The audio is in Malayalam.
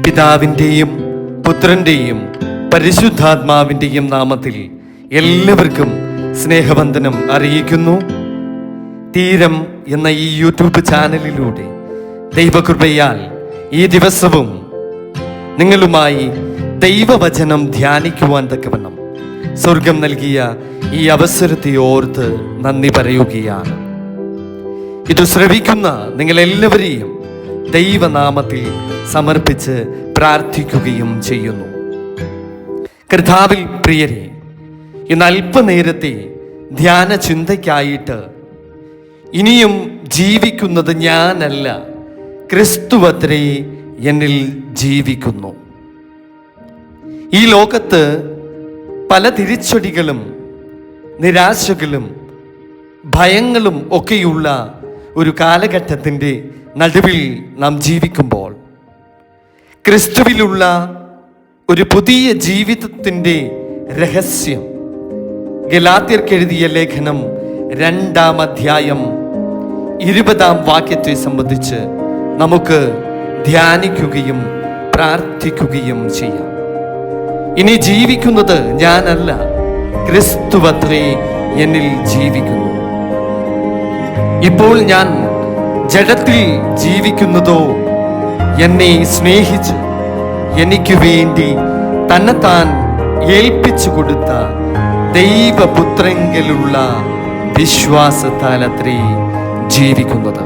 പിതാവിൻ്റെയും പുത്രൻ്റെയും പരിശുദ്ധാത്മാവിൻ്റെയും നാമത്തിൽ എല്ലാവർക്കും സ്നേഹവന്ദനം അറിയിക്കുന്നു. തീരം എന്ന ഈ യൂട്യൂബ് ചാനലിലൂടെ ദൈവകൃപയാൽ ഈ ദിവസവും നിങ്ങളുമായി ദൈവവചനം ധ്യാനിക്കുവാൻ തക്കവണ്ണം സ്വർഗം നൽകിയ ഈ അവസരത്തെ ഓർത്ത് നന്ദി പറയുകയാണ്. ഇത് ശ്രവിക്കുന്ന നിങ്ങളെല്ലാവരെയും ദൈവനാമത്തിൽ സമർപ്പിച്ച് പ്രാർത്ഥിക്കുകയും ചെയ്യുന്നു. കർത്താവിൽ പ്രിയരെ, ഇന്ന് അല്പനേരത്തെ ധ്യാന ചിന്തയ്ക്കായിട്ട് ഇനിയും ജീവിക്കുന്നത് ഞാനല്ല, ക്രിസ്തുവത്രേ എന്നിൽ ജീവിക്കുന്നു. ഈ ലോകത്ത് പല തിരിച്ചടികളും നിരാശകളും ഭയങ്ങളും ഒക്കെയുള്ള ഒരു കാലഘട്ടത്തിൻ്റെ നടുവിൽ നാം ജീവിക്കുമ്പോൾ ക്രിസ്തുവിലുള്ള ഒരു പുതിയ ജീവിതത്തിൻ്റെ രഹസ്യം ഗലാത്യർക്കെഴുതിയ ലേഖനം 2-ാം അധ്യായം 20-ാം വാക്യത്തെ സംബന്ധിച്ച് നമുക്ക് ധ്യാനിക്കുകയും പ്രാർത്ഥിക്കുകയും ചെയ്യാം. ഇനി ജീവിക്കുന്നത് ഞാനല്ല, ക്രിസ്തുവത്രേ എന്നിൽ ജീവിക്കുന്നു. ഇപ്പോൾ ഞാൻ ജഡത്തിൽ ജീവിക്കുന്നതോ എന്നെ സ്നേഹിച്ച് എനിക്ക് വേണ്ടി തന്നെത്താൻ ഏൽപ്പിച്ചു കൊടുത്ത ദൈവപുത്രങ്കലുള്ള വിശ്വാസത്താൽ അത്രേ ജീവിക്കുന്നത്.